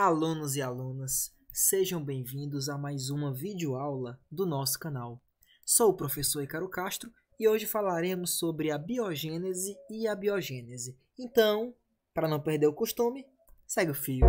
Alunos e alunas, sejam bem-vindos a mais uma videoaula do nosso canal. Sou o professor Ícaro Castro e hoje falaremos sobre a biogênese e a biogênese. Então, para não perder o costume, segue o fio.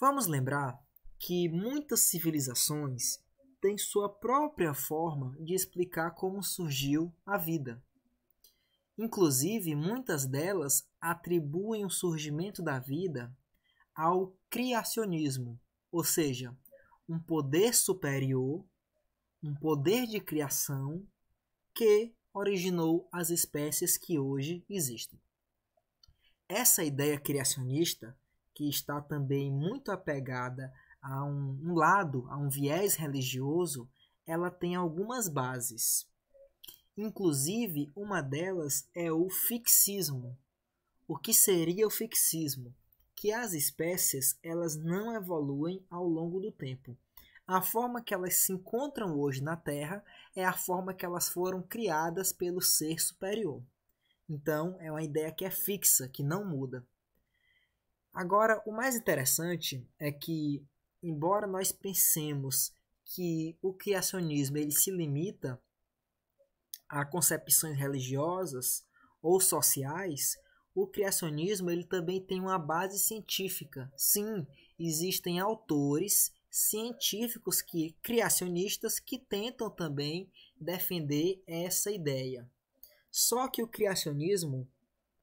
Vamos lembrar que muitas civilizações têm sua própria forma de explicar como surgiu a vida. Inclusive, muitas delas atribuem o surgimento da vida ao criacionismo, ou seja, um poder superior, um poder de criação que originou as espécies que hoje existem. Essa ideia criacionista, que está também muito apegada a um lado, a um viés religioso, ela tem algumas bases. Inclusive, uma delas é o fixismo. O que seria o fixismo? Que as espécies elas não evoluem ao longo do tempo. A forma que elas se encontram hoje na Terra é a forma que elas foram criadas pelo ser superior. Então, é uma ideia que é fixa, que não muda. Agora, o mais interessante é que, embora nós pensemos que o criacionismo ele se limita a concepções religiosas ou sociais, o criacionismo ele também tem uma base científica. Sim, existem autores científicos criacionistas que tentam também defender essa ideia. Só que o criacionismo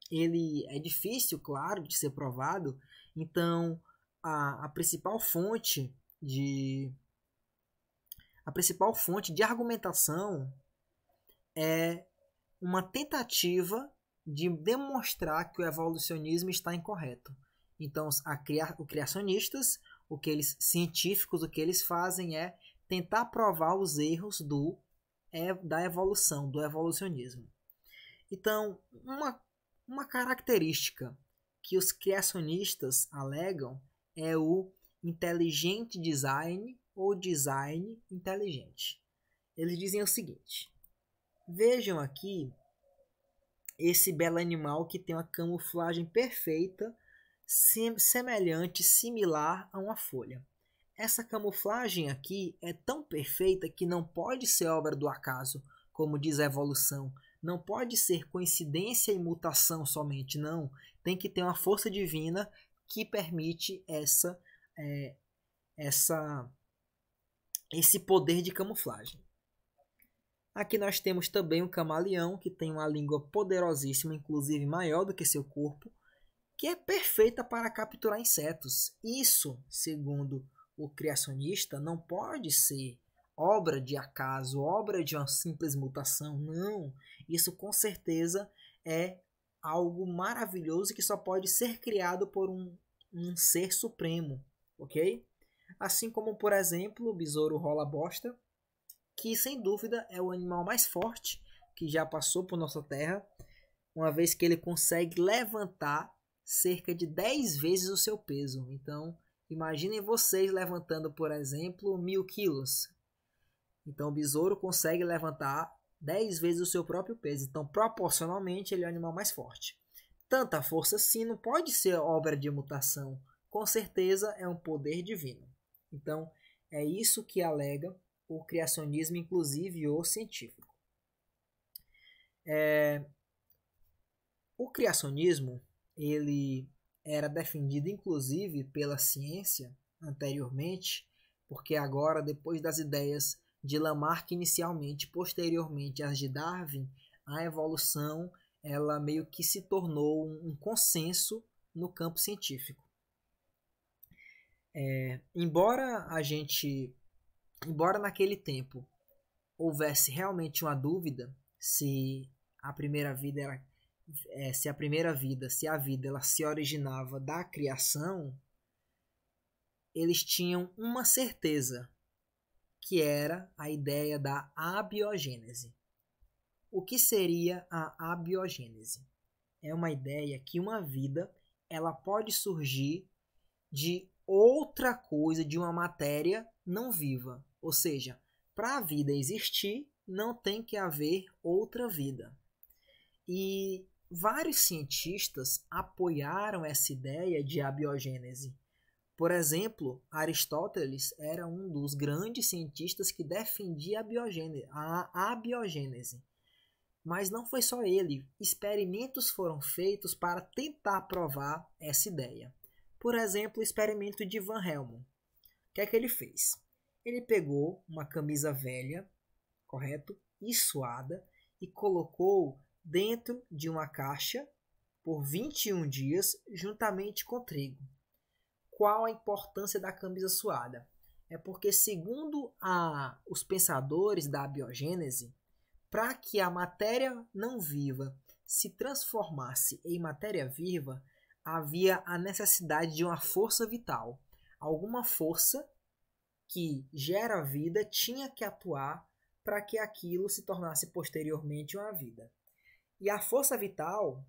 ele é difícil, claro, de ser provado. Então, a principal fonte de argumentação é uma tentativa de demonstrar que o evolucionismo está incorreto. Então, os criacionistas, científicos, o que eles fazem é tentar provar os erros da evolução, do evolucionismo. Então, uma característica que os criacionistas alegam é o intelligent design ou design inteligente. Eles dizem o seguinte: vejam aqui esse belo animal que tem uma camuflagem perfeita, semelhante, similar a uma folha. Essa camuflagem aqui é tão perfeita que não pode ser obra do acaso, como diz a evolução. Não pode ser coincidência e mutação somente, não. Tem que ter uma força divina que permite esse poder de camuflagem. Aqui nós temos também o camaleão, que tem uma língua poderosíssima, inclusive maior do que seu corpo, que é perfeita para capturar insetos. Isso, segundo o criacionista, não pode ser obra de acaso, obra de uma simples mutação, não. Isso com certeza é algo maravilhoso que só pode ser criado por um ser supremo, ok? Assim como, por exemplo, o besouro rola-bosta, que sem dúvida é o animal mais forte que já passou por nossa terra, uma vez que ele consegue levantar cerca de 10 vezes o seu peso. Então, imaginem vocês levantando, por exemplo, 1000 quilos. Então, o besouro consegue levantar 10 vezes o seu próprio peso. Então, proporcionalmente, ele é o animal mais forte. Tanta força assim não pode ser obra de mutação. Com certeza, é um poder divino. Então, é isso que alega o criacionismo, inclusive o científico. O criacionismo ele era defendido, inclusive, pela ciência anteriormente, porque agora, depois das ideias de Lamarck inicialmente, posteriormente as de Darwin, a evolução ela meio que se tornou um consenso no campo científico. Embora naquele tempo houvesse realmente uma dúvida se a vida ela se originava da criação, eles tinham uma certeza, que era a ideia da abiogênese. O que seria a abiogênese? É uma ideia que uma vida ela pode surgir de outra coisa de uma matéria não viva. Ou seja, para a vida existir, não tem que haver outra vida. E vários cientistas apoiaram essa ideia de abiogênese. Por exemplo, Aristóteles era um dos grandes cientistas que defendia a abiogênese. Mas não foi só ele. Experimentos foram feitos para tentar provar essa ideia. Por exemplo, o experimento de Van Helmont. O que é que ele fez? Ele pegou uma camisa velha, correto? E suada, e colocou dentro de uma caixa por 21 dias, juntamente com trigo. Qual a importância da camisa suada? É porque, segundo os pensadores da abiogênese, para que a matéria não viva se transformasse em matéria viva, havia a necessidade de uma força vital. Alguma força que gera vida tinha que atuar para que aquilo se tornasse posteriormente uma vida. E a força vital,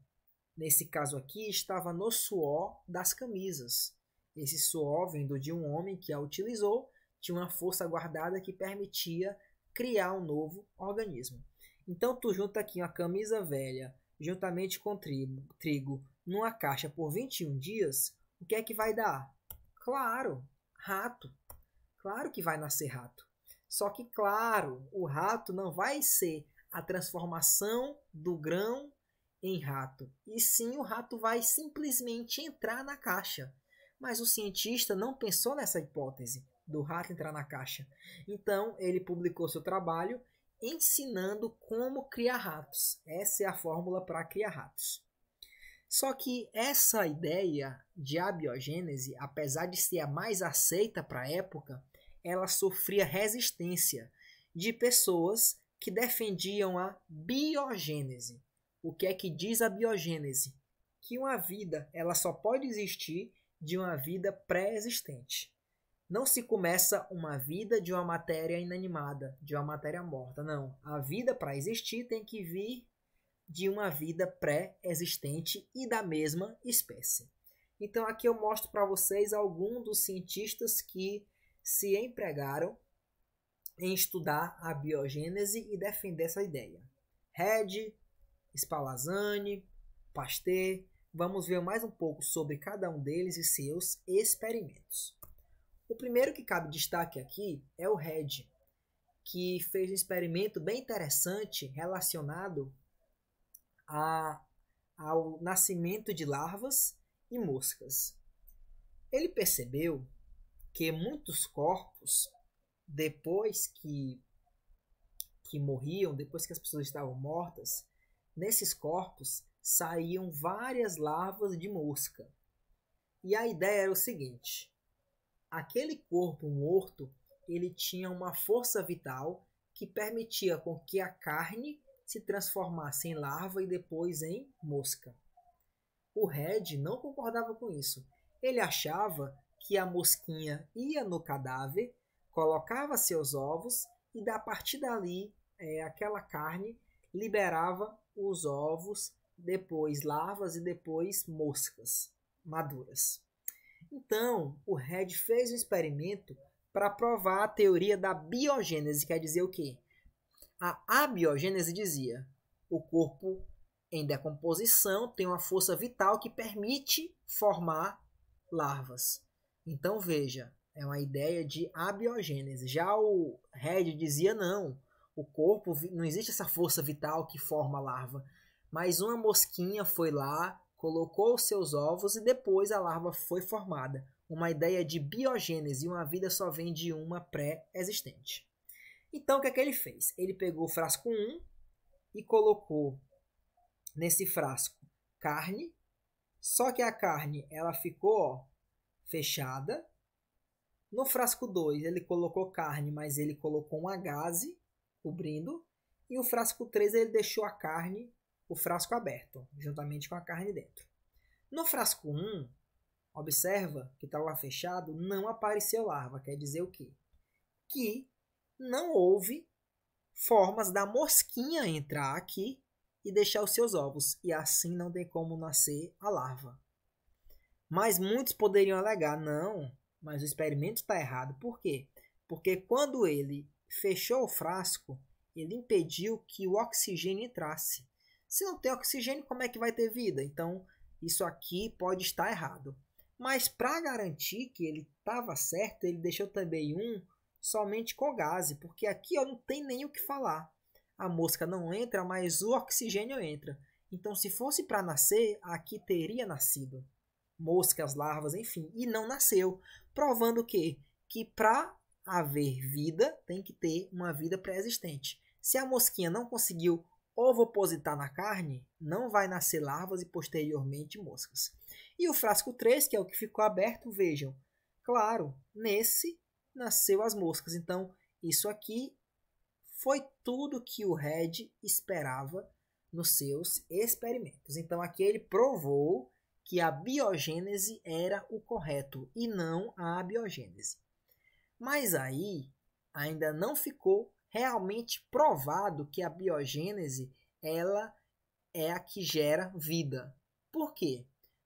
nesse caso aqui, estava no suor das camisas. Esse suor, vindo de um homem que a utilizou, tinha uma força guardada que permitia criar um novo organismo. Então, tu junta aqui uma camisa velha, juntamente com trigo, numa caixa por 21 dias, o que é que vai dar? Claro, rato. Claro que vai nascer rato. Só que, claro, o rato não vai ser a transformação do grão em rato. E sim, o rato vai simplesmente entrar na caixa. Mas o cientista não pensou nessa hipótese do rato entrar na caixa. Então, ele publicou seu trabalho ensinando como criar ratos. Essa é a fórmula para criar ratos. Só que essa ideia de abiogênese, apesar de ser a mais aceita para a época, ela sofria resistência de pessoas que defendiam a biogênese. O que é que diz a biogênese? Que uma vida ela só pode existir de uma vida pré-existente. Não se começa uma vida de uma matéria inanimada, de uma matéria morta. Não. A vida para existir tem que vir de uma vida pré-existente e da mesma espécie. Então aqui eu mostro para vocês alguns dos cientistas que se empregaram em estudar a biogênese e defender essa ideia. Redi, Spallanzani, Pasteur. Vamos ver mais um pouco sobre cada um deles e seus experimentos. O primeiro que cabe destaque aqui é o Redi, que fez um experimento bem interessante relacionado ao nascimento de larvas e moscas. Ele percebeu que muitos corpos, depois que morriam, depois que as pessoas estavam mortas, nesses corpos saíam várias larvas de mosca. E a ideia era o seguinte: aquele corpo morto, ele tinha uma força vital que permitia com que a carne se transformasse em larva e depois em mosca. O Redi não concordava com isso. Ele achava que a mosquinha ia no cadáver, colocava seus ovos e a partir dali aquela carne liberava os ovos, depois larvas e depois moscas maduras. Então, o Redi fez um experimento para provar a teoria da biogênese. Quer dizer o quê? A abiogênese dizia: o corpo em decomposição tem uma força vital que permite formar larvas. Então veja, é uma ideia de abiogênese. Já o Redi dizia não, o corpo não existe essa força vital que forma a larva, mas uma mosquinha foi lá, colocou os seus ovos e depois a larva foi formada. Uma ideia de biogênese, uma vida só vem de uma pré-existente. Então o que é que ele fez? Ele pegou o frasco 1 e colocou nesse frasco carne, só que a carne ela ficou fechada. No frasco 2 ele colocou carne, mas ele colocou uma gaze cobrindo. E o frasco 3 ele deixou a carne, o frasco aberto, juntamente com a carne dentro. No frasco 1, observa que estava fechado, não apareceu larva. Quer dizer o quê? Que não houve formas da mosquinha entrar aqui e deixar os seus ovos. E assim não tem como nascer a larva. Mas muitos poderiam alegar, não, mas o experimento está errado. Por quê? Porque quando ele fechou o frasco, ele impediu que o oxigênio entrasse. Se não tem oxigênio, como é que vai ter vida? Então, isso aqui pode estar errado. Mas para garantir que ele estava certo, ele deixou também um somente com gás, porque aqui ó, não tem nem o que falar. A mosca não entra, mas o oxigênio entra. Então, se fosse para nascer, aqui teria nascido. Moscas, larvas, enfim, e não nasceu. Provando que para haver vida, tem que ter uma vida pré-existente. Se a mosquinha não conseguiu ovopositar na carne, não vai nascer larvas e posteriormente moscas. E o frasco 3, que é o que ficou aberto, vejam. Claro, nesse nasceu as moscas. Então, isso aqui foi tudo que o Red esperava nos seus experimentos. Então, aqui ele provou que a biogênese era o correto e não a abiogênese. Mas aí ainda não ficou realmente provado que a biogênese ela é a que gera vida. Por quê?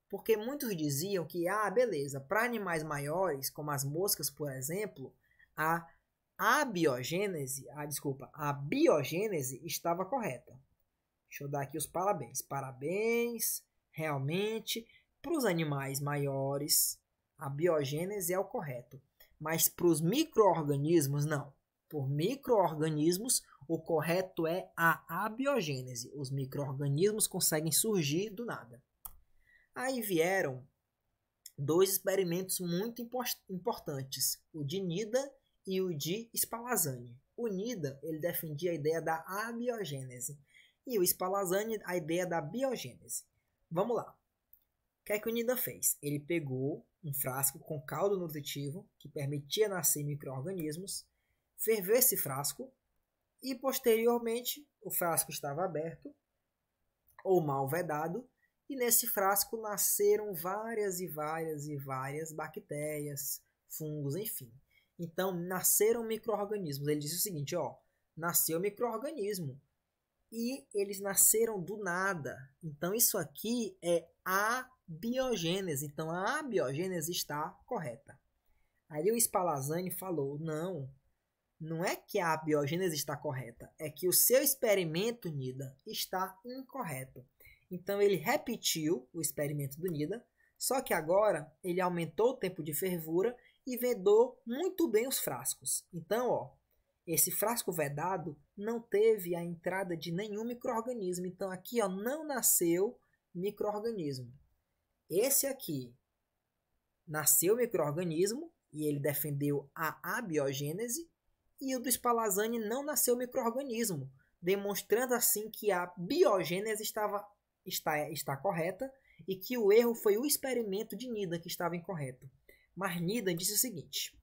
Porque muitos diziam que, beleza, para animais maiores, como as moscas, por exemplo, a biogênese estava correta. Deixa eu dar aqui os parabéns. Parabéns, realmente, para os animais maiores, a biogênese é o correto. Mas para os micro-organismos, não. Por micro-organismos, o correto é a abiogênese. Os micro-organismos conseguem surgir do nada. Aí vieram dois experimentos muito importantes, o de Nida e o de Spallanzani. O Nida ele defendia a ideia da abiogênese e o Spallanzani a ideia da biogênese. Vamos lá. O que é que o Nida fez? Ele pegou um frasco com caldo nutritivo que permitia nascer micro-organismos, ferveu esse frasco e posteriormente o frasco estava aberto ou mal vedado e nesse frasco nasceram várias bactérias, fungos, enfim. Então nasceram micro-organismos. Ele disse o seguinte, nasceu micro-organismo e eles nasceram do nada. Então isso aqui é a biogênese. Então a abiogênese está correta. Aí o Spallanzani falou, não é que a abiogênese está correta, é que o seu experimento, Nida, está incorreto. Então ele repetiu o experimento do Nida, só que agora ele aumentou o tempo de fervura e vedou muito bem os frascos. Então, esse frasco vedado não teve a entrada de nenhum micro-organismo. Então aqui não nasceu micro-organismo. Esse aqui nasceu micro-organismo e ele defendeu a abiogênese. E o do Spallanzani não nasceu micro-organismo, demonstrando assim que a biogênese está correta e que o erro foi o experimento de Nida que estava incorreto. Mas Nida disse o seguinte: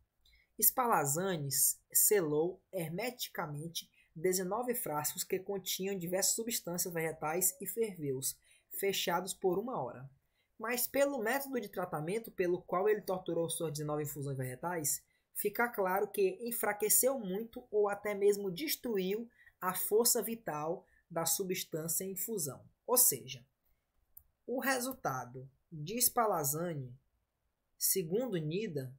Spallanzani selou hermeticamente 19 frascos que continham diversas substâncias vegetais e ferveu-os, fechados por 1 hora. Mas pelo método de tratamento pelo qual ele torturou suas 19 infusões vegetais, fica claro que enfraqueceu muito ou até mesmo destruiu a força vital da substância em infusão. Ou seja, o resultado de Spallanzani, segundo Nida,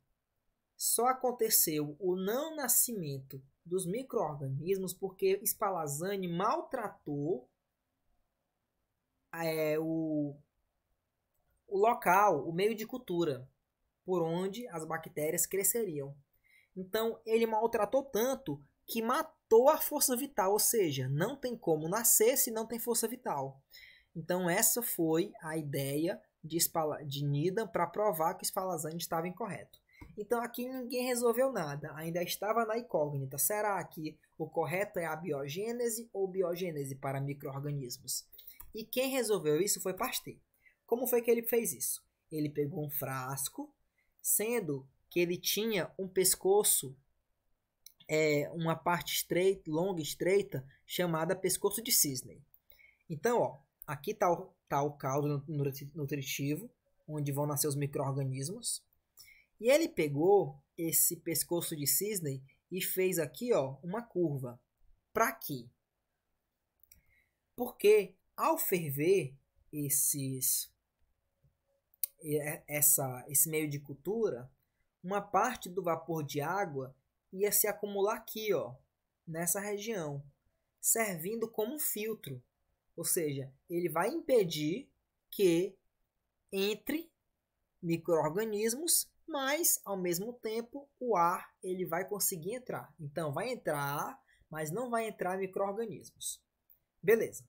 só aconteceu o não nascimento dos micro-organismos porque Spallanzani maltratou o local, o meio de cultura, por onde as bactérias cresceriam. Então, ele maltratou tanto que matou a força vital, ou seja, não tem como nascer se não tem força vital. Então, essa foi a ideia de Nida para provar que o Spallanzani estava incorreto. Então, aqui ninguém resolveu nada, ainda estava na incógnita. Será que o correto é a biogênese ou biogênese para micro-organismos? E quem resolveu isso foi Pasteur. Como foi que ele fez isso? Ele pegou um frasco, sendo que ele tinha um pescoço, uma parte estreita, longa e estreita, chamada pescoço de cisne. Então, aqui está o caldo nutritivo, onde vão nascer os micro-organismos. E ele pegou esse pescoço de cisne e fez aqui uma curva. Para quê? Porque ao ferver esse meio de cultura, uma parte do vapor de água ia se acumular aqui, ó, nessa região, servindo como um filtro. Ou seja, ele vai impedir que entre micro-organismos, mas ao mesmo tempo o ar ele vai conseguir entrar. Então vai entrar ar, mas não vai entrar micro-organismos. Beleza.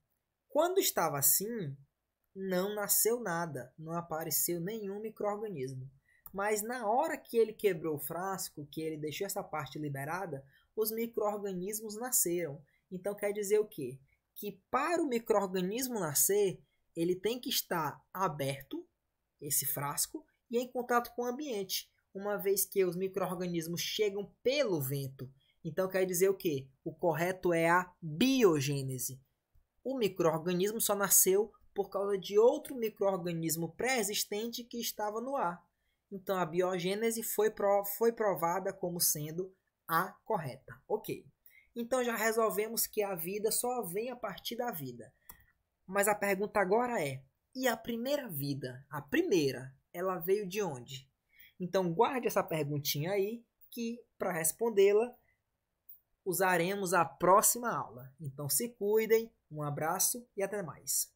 Quando estava assim, não nasceu nada, não apareceu nenhum micro-organismo. Mas na hora que ele quebrou o frasco, que ele deixou essa parte liberada, os micro-organismos nasceram. Então quer dizer o quê? Que para o micro-organismo nascer, ele tem que estar aberto, esse frasco, e em contato com o ambiente, uma vez que os micro-organismos chegam pelo vento. Então quer dizer o quê? O correto é a biogênese. O micro-organismo só nasceu por causa de outro micro-organismo pré-existente que estava no ar. Então a biogênese foi provada como sendo a correta. Ok. Então já resolvemos que a vida só vem a partir da vida. Mas a pergunta agora é: e a primeira vida? A primeira, ela veio de onde? Então guarde essa perguntinha aí, que para respondê-la usaremos a próxima aula. Então se cuidem, um abraço e até mais.